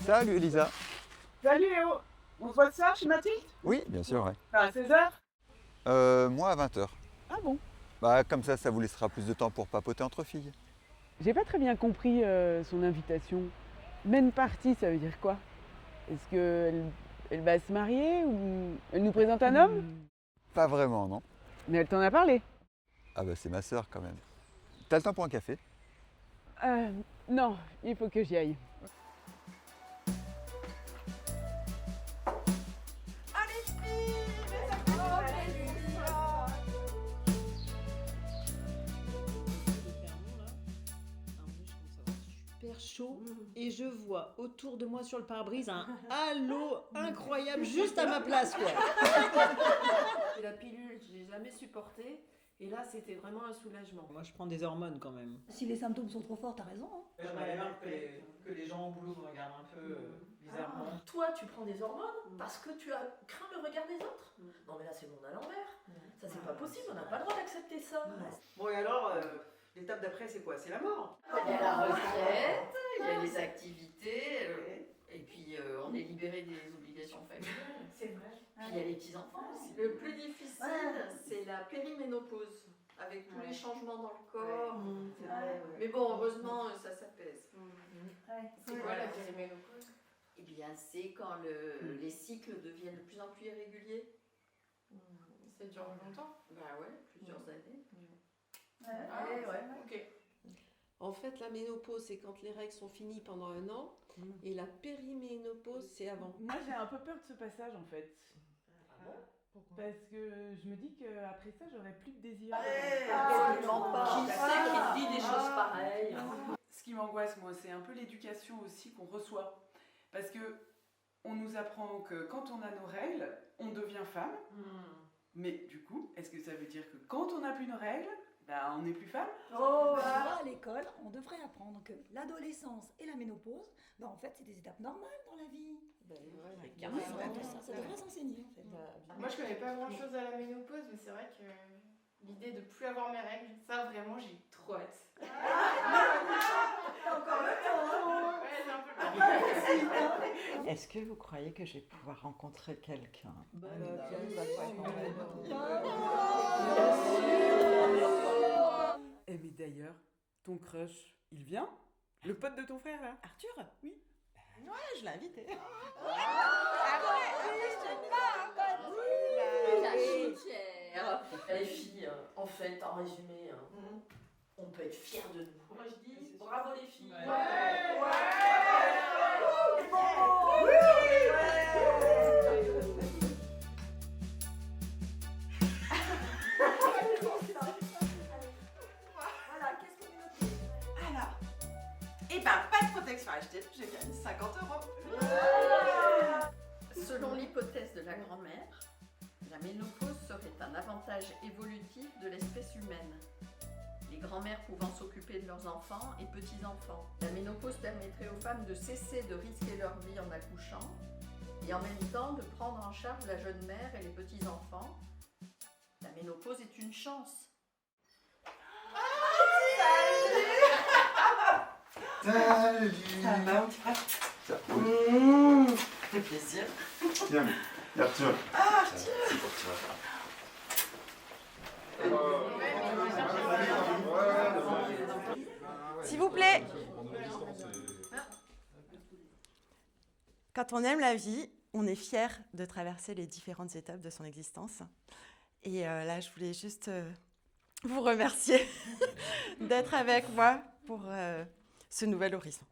Salut Elisa. Salut Léo, on se voit ce soir chez Mathilde? Oui, bien sûr, ouais. À 16h? Moi à 20h. Ah bon? Bah comme ça vous laissera plus de temps pour papoter entre filles. J'ai pas très bien compris son invitation. Main party, ça veut dire quoi? Est-ce qu'elle va se marier ou elle nous présente un homme? Pas vraiment, non? Mais elle t'en a parlé? Ah bah c'est ma sœur quand même. T'as le temps pour un café? Non, il faut que j'y aille. Super chaud et je vois autour de moi sur le pare-brise un halo incroyable juste à ma place quoi. Et la pilule, je l'ai jamais supportée. Et là, c'était vraiment un soulagement. Moi je prends des hormones quand même. Si les symptômes sont trop forts, t'as raison. Hein. J'en avais marre que les gens au boulot me regardent un peu bizarrement. Toi, tu prends des hormones parce que tu as craint le regard des autres. Non mais là, c'est le monde à l'envers. Ça, c'est pas possible. On n'a pas le droit d'accepter ça. Bon et alors, l'étape d'après c'est quoi? C'est la mort? Il y a la retraite, il y a les activités, et puis on est libéré des obligations familiales. C'est vrai. Puis il y a les petits-enfants aussi. Le plus difficile, c'est la périménopause, avec tous les changements dans le corps. C'est vrai, Mais bon, heureusement, ça s'apaise. C'est quoi la périménopause? Eh bien, c'est quand les cycles deviennent de plus en plus irréguliers. Ça dure longtemps? Bah ouais, plusieurs années. Ok. En fait, la ménopause, c'est quand les règles sont finies pendant un an, et la périménopause, c'est avant. Moi, j'ai un peu peur de ce passage en fait. Ah bon? Parce que je me dis qu'après ça, j'aurai plus de désir. Absolument pas. Qui c'est qui te dit des choses pareilles? Ce qui m'angoisse, moi, c'est un peu l'éducation aussi qu'on reçoit. Parce que on nous apprend que quand on a nos règles, on devient femme. Mais du coup, est-ce que ça veut dire que quand on n'a plus nos règles, ben, on n'est plus femme? À l'école, on devrait apprendre que l'adolescence et la ménopause, ben, en fait, c'est des étapes normales dans la vie. Ça devrait s'enseigner, en fait. Moi, je connais pas grand-chose à la ménopause, mais c'est vrai que l'idée de plus avoir mes règles, ça, vraiment, j'ai trop hâte. Encore le temps, Ouais, j'ai un peu le temps. Est-ce que vous croyez que je vais pouvoir rencontrer quelqu'un? Eh mais d'ailleurs, ton crush, il vient? Le pote de ton frère là? Arthur? Oui. Ouais, je l'ai invité. Cachetière. Les filles, en fait, en résumé, on peut être fiers de nous. Moi, je dis bravo les filles. Voilà, qu'est-ce qu'on est noté? Alors, et ben pas de protection achetée, je gagne 50 €. Selon l'hypothèse de la grand-mère, la ménopause serait un avantage évolutif de l'espèce humaine. Les grands-mères pouvant s'occuper de leurs enfants et petits-enfants. La ménopause permettrait aux femmes de cesser de risquer leur vie en accouchant et en même temps de prendre en charge la jeune mère et les petits-enfants. La ménopause est une chance. Salut. Ça va, mon petit frère? Ça Ça fait plaisir. Tiens, Arthur. Ah, Arthur! C'est pour toi. S'il vous plaît. Quand on aime la vie, on est fier de traverser les différentes étapes de son existence. Et là, je voulais juste vous remercier d'être avec moi pour ce nouvel horizon.